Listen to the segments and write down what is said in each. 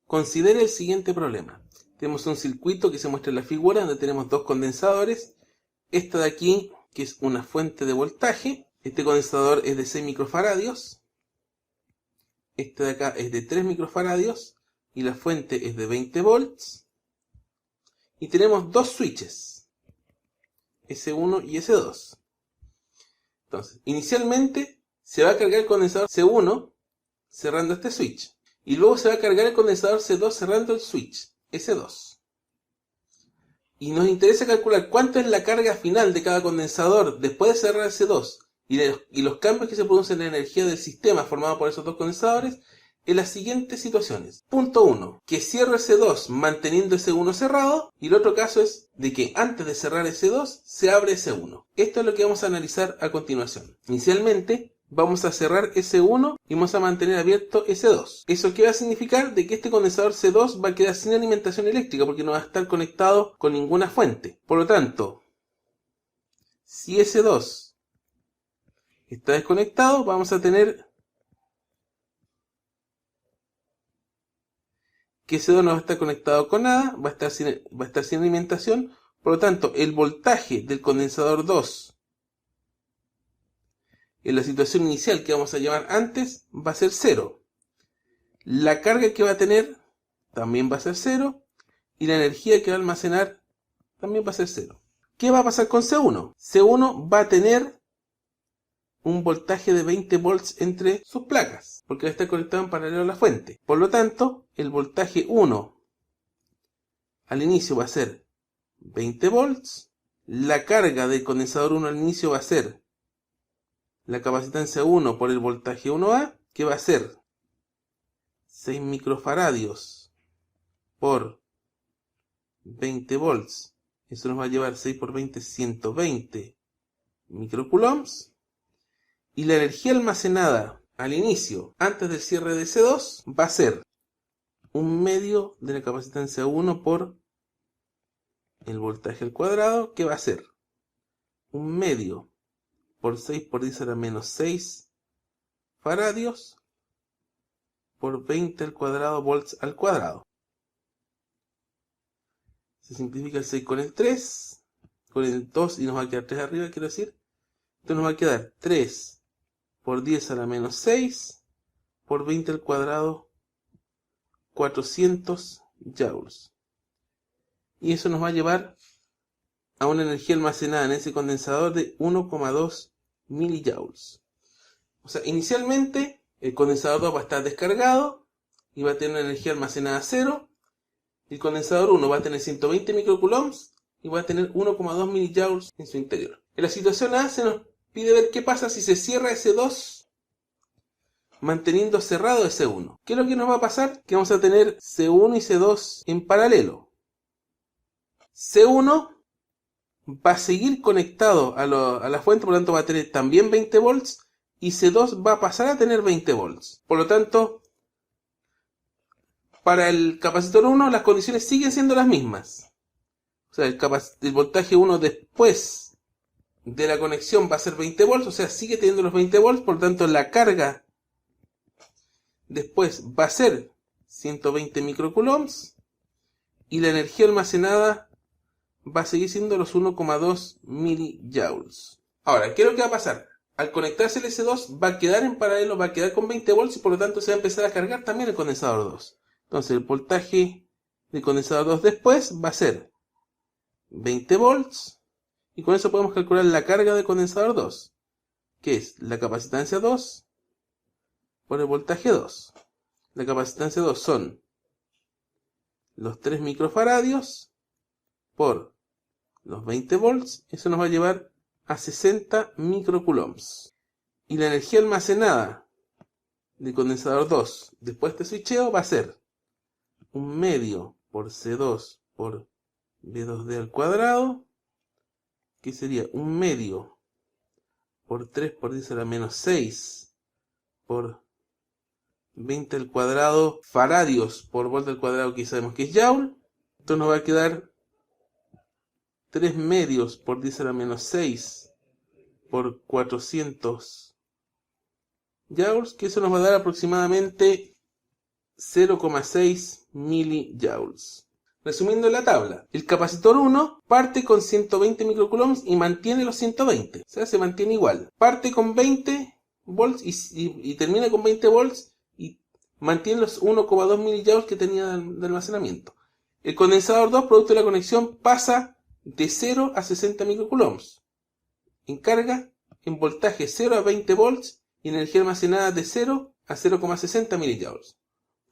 Considere el siguiente problema. Tenemos un circuito que se muestra en la figura donde tenemos dos condensadores. Esta de aquí, que es una fuente de voltaje. Este condensador es de 6 microfaradios. Este de acá es de 3 microfaradios. Y la fuente es de 20 volts. Y tenemos dos switches. S1 y S2. Entonces, inicialmente se va a cargar el condensador C1 cerrando este switch. Y luego se va a cargar el condensador C2 cerrando el switch S2. Y nos interesa calcular cuánto es la carga final de cada condensador después de cerrar el C2 y los cambios que se producen en la energía del sistema formado por esos dos condensadores en las siguientes situaciones. Punto 1. Que cierre C2 manteniendo S1 cerrado. Y el otro caso es de que antes de cerrar S2 se abre S1. Esto es lo que vamos a analizar a continuación. Inicialmente vamos a cerrar S1 y vamos a mantener abierto S2. ¿Eso qué va a significar? De que este condensador C2 va a quedar sin alimentación eléctrica porque no va a estar conectado con ninguna fuente. Por lo tanto, si S2 está desconectado, vamos a tener que S2 no va a estar conectado con nada, va a estar sin alimentación. Por lo tanto, el voltaje del condensador 2 en la situación inicial que vamos a llamar antes va a ser 0. La carga que va a tener también va a ser 0. Y la energía que va a almacenar también va a ser 0. ¿Qué va a pasar con C1? C1 va a tener un voltaje de 20 volts entre sus placas, porque va a estar conectado en paralelo a la fuente. Por lo tanto, el voltaje 1 al inicio va a ser 20 volts. La carga del condensador 1 al inicio va a ser la capacitancia 1 por el voltaje 1A, que va a ser 6 microfaradios por 20 volts. Eso nos va a llevar 6 por 20, 120 microcoulombs. Y la energía almacenada al inicio, antes del cierre de C2, va a ser 1/2 de la capacitancia 1 por el voltaje al cuadrado, que va a ser 1/2 por 6 por 10 a la menos 6 faradios por 20 al cuadrado volts al cuadrado. Se simplifica el 6 con el 3, con el 2 y nos va a quedar 3 arriba, quiero decir. Entonces nos va a quedar 3 por 10 a la menos 6 por 20 al cuadrado, 400 joules. Y eso nos va a llevar a una energía almacenada en ese condensador de 1,2 millijoules. O sea, inicialmente el condensador 2 va a estar descargado y va a tener una energía almacenada 0. El condensador 1 va a tener 120 microcoulombs y va a tener 1,2 millijoules en su interior. En la situación A se nos pide ver qué pasa si se cierra S2 manteniendo cerrado S1. ¿Qué es lo que nos va a pasar? Que vamos a tener C1 y C2 en paralelo. C1 va a seguir conectado a la fuente, por lo tanto va a tener también 20 volts y C2 va a pasar a tener 20 volts. Por lo tanto, para el capacitor 1 las condiciones siguen siendo las mismas. O sea, el voltaje 1 después de la conexión va a ser 20 volts, o sea, sigue teniendo los 20 volts, por lo tanto la carga después va a ser 120 microcoulombs y la energía almacenada va a seguir siendo los 1,2 millijoules. Ahora, ¿qué es lo que va a pasar? Al conectarse el S2 va a quedar en paralelo, va a quedar con 20 volts y por lo tanto se va a empezar a cargar también el condensador 2. Entonces el voltaje del condensador 2 después va a ser 20 volts y con eso podemos calcular la carga del condensador 2, que es la capacitancia 2 por el voltaje 2. La capacitancia 2 son los 3 microfaradios por los 20 volts, eso nos va a llevar a 60 microcoulombs. Y la energía almacenada del condensador 2 después de este switcheo va a ser 1/2 por C2 por B2D al cuadrado, que sería 1/2 por 3 por 10 a la menos 6 por 20 al cuadrado faradios por volta al cuadrado, que sabemos que es joule. Entonces nos va a quedar 3/2 por 10 a la menos 6 por 400 joules, que eso nos va a dar aproximadamente 0,6 millijoules. Resumiendo la tabla, el capacitor 1 parte con 120 microcoulombs y mantiene los 120, o sea, se mantiene igual. Parte con 20 volts y termina con 20 volts y mantiene los 1,2 millijoules que tenía de almacenamiento. El condensador 2, producto de la conexión, pasa de 0 a 60 microcoulombs. En carga, en voltaje 0 a 20 volts y energía almacenada de 0 a 0,60 millijoules.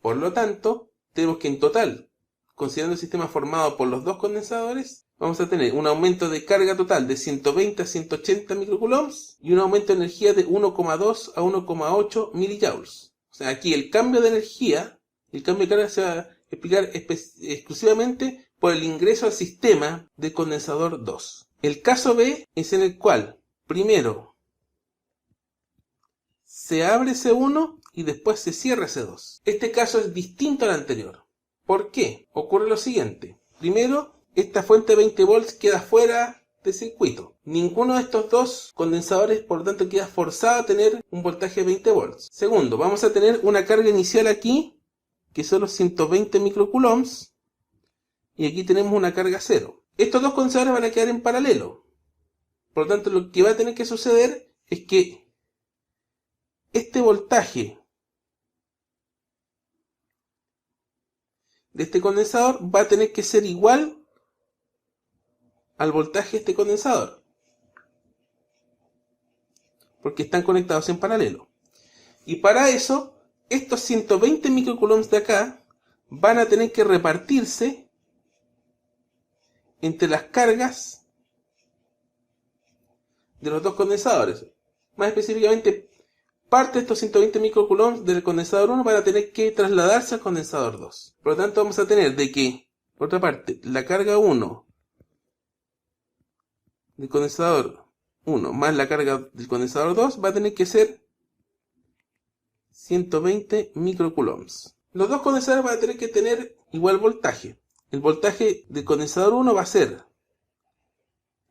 Por lo tanto, tenemos que en total, considerando el sistema formado por los dos condensadores, vamos a tener un aumento de carga total de 120 a 180 microcoulombs y un aumento de energía de 1,2 a 1,8 millijoules. O sea, aquí el cambio de energía, el cambio de carga se va a explicar exclusivamente por el ingreso al sistema del condensador 2. El caso B es en el cual, primero, se abre C1 y después se cierra C2. Este caso es distinto al anterior. ¿Por qué? Ocurre lo siguiente. Primero, esta fuente de 20 volts queda fuera del circuito. Ninguno de estos dos condensadores, por lo tanto, queda forzado a tener un voltaje de 20 volts. Segundo, vamos a tener una carga inicial aquí, que son los 120 microcoulombs, y aquí tenemos una carga cero. Estos dos condensadores van a quedar en paralelo. Por lo tanto, lo que va a tener que suceder es que este voltaje de este condensador va a tener que ser igual al voltaje de este condensador, porque están conectados en paralelo. Y para eso, estos 120 microcoulombs de acá van a tener que repartirse entre las cargas de los dos condensadores. Más específicamente, parte de estos 120 microcoulombs del condensador 1 van a tener que trasladarse al condensador 2. Por lo tanto, vamos a tener de que, por otra parte, la carga 1 del condensador 1 más la carga del condensador 2 va a tener que ser 120 microcoulombs. Los dos condensadores van a tener que tener igual voltaje. El voltaje del condensador 1 va a ser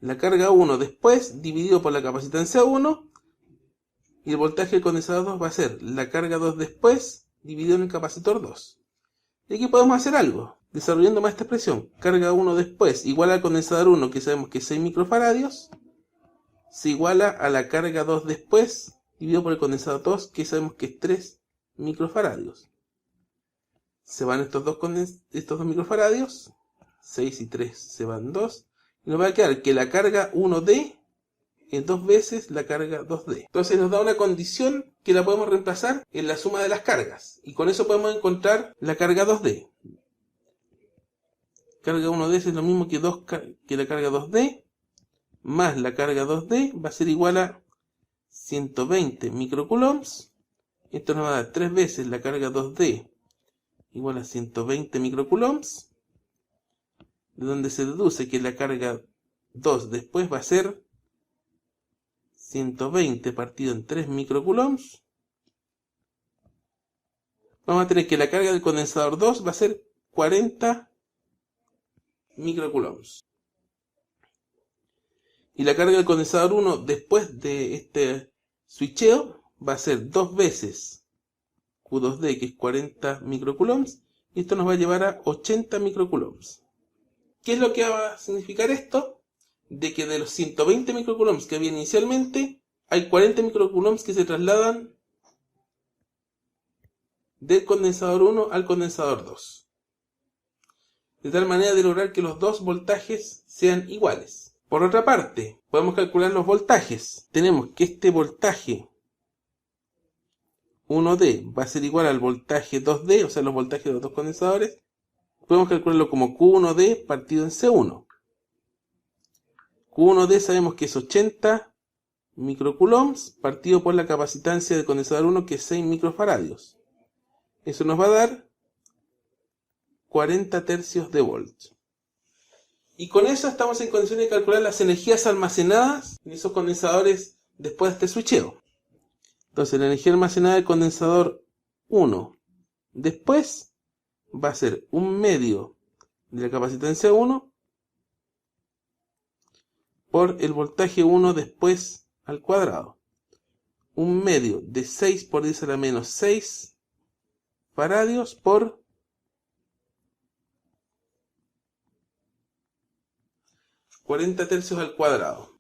la carga 1 después dividido por la capacitancia 1, y el voltaje del condensador 2 va a ser la carga 2 después dividido en el capacitor 2. Y aquí podemos hacer algo, desarrollando más esta expresión. Carga 1 después igual al condensador 1, que sabemos que es 6 microfaradios, se iguala a la carga 2 después dividido por el condensador 2, que sabemos que es 3 microfaradios. Se van estos dos microfaradios, 6 y 3 se van 2, y nos va a quedar que la carga 1D es 2 veces la carga 2D. Entonces nos da una condición que la podemos reemplazar en la suma de las cargas, y con eso podemos encontrar la carga 2D. Carga 1D es lo mismo que la carga 2D, más la carga 2D va a ser igual a 120 microcoulombs. Esto nos va a dar 3 veces la carga 2D igual a 120 microcoulombs, de donde se deduce que la carga 2 después va a ser 120 partido en 3 microcoulombs. Vamos a tener que la carga del condensador 2 va a ser 40 microcoulombs. Y la carga del condensador 1 después de este switcheo va a ser 2 veces Q2D, que es 40 microcoulombs, y esto nos va a llevar a 80 microcoulombs. ¿Qué es lo que va a significar esto? De que de los 120 microcoulombs que había inicialmente, hay 40 microcoulombs que se trasladan del condensador 1 al condensador 2. De tal manera de lograr que los dos voltajes sean iguales. Por otra parte, podemos calcular los voltajes. Tenemos que este voltaje 1D va a ser igual al voltaje 2D, o sea, los voltajes de los dos condensadores. Podemos calcularlo como Q1D partido en C1. Q1D sabemos que es 80 microcoulombs partido por la capacitancia del condensador 1, que es 6 microfaradios. Eso nos va a dar 40 tercios de volt. Y con eso estamos en condiciones de calcular las energías almacenadas en esos condensadores después de este switcheo. Entonces la energía almacenada del condensador 1 después va a ser 1/2 de la capacitancia 1 por el voltaje 1 después al cuadrado. 1/2 de 6 por 10 a la menos 6 faradios por 40 tercios al cuadrado.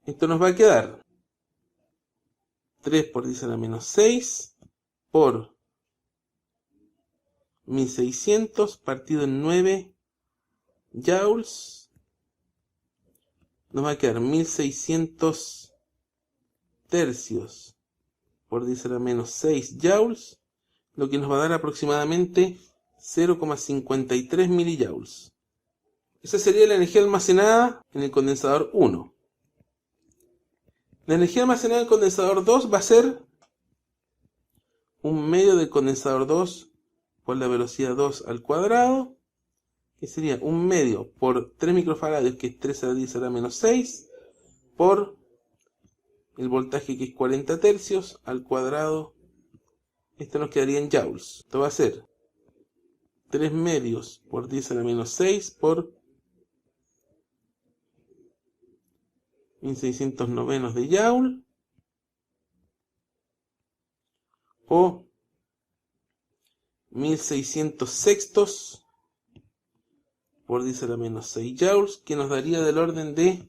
Esto nos va a quedar 3 por 10 a la menos 6 por 1600 partido en 9 joules. Nos va a quedar 1600 tercios por 10 a la menos 6 joules, lo que nos va a dar aproximadamente 0,53 milijoules. Esa sería la energía almacenada en el condensador 1. La energía almacenada en el condensador 2 va a ser un medio del condensador 2 por la velocidad 2 al cuadrado, que sería un medio por 3 microfaradios, que es 3 a la 10 a la menos 6, por el voltaje, que es 40 tercios al cuadrado. Esto nos quedaría en joules. Esto va a ser 3 medios por 10 a la menos 6 por 1600 novenos de joule, o 1600 sextos por 10 a la menos 6 joules, que nos daría del orden de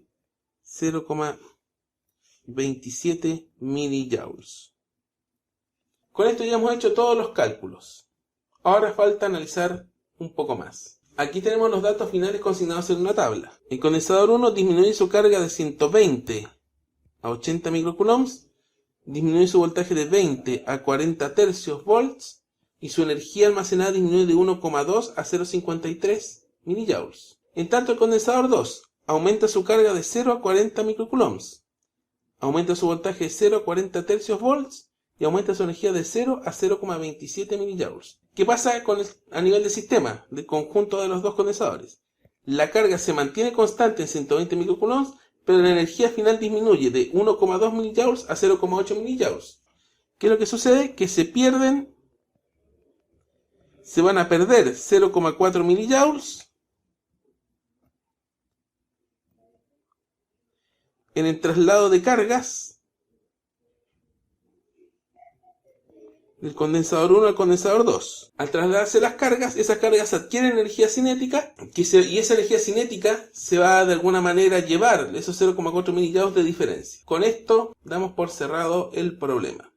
0,27 milijoules. Con esto ya hemos hecho todos los cálculos. Ahora falta analizar un poco más. Aquí tenemos los datos finales consignados en una tabla. El condensador 1 disminuye su carga de 120 a 80 microcoulombs, disminuye su voltaje de 20 a 40 tercios volts, y su energía almacenada disminuye de 1,2 a 0,53 milijoules. En tanto, el condensador 2 aumenta su carga de 0 a 40 microcoulombs, aumenta su voltaje de 0 a 40 tercios volts y aumenta su energía de 0 a 0,27 milijoules. ¿Qué pasa a nivel del sistema, del conjunto de los dos condensadores? La carga se mantiene constante en 120 microcoulombs, pero la energía final disminuye de 1,2 milijoules a 0,8 milijoules. ¿Qué es lo que sucede? Que se van a perder 0,4 milijoules en el traslado de cargas del condensador 1 al condensador 2. Al trasladarse las cargas, esas cargas adquieren energía cinética, y esa energía cinética se va de alguna manera a llevar esos 0,4 milijoules de diferencia. Con esto damos por cerrado el problema.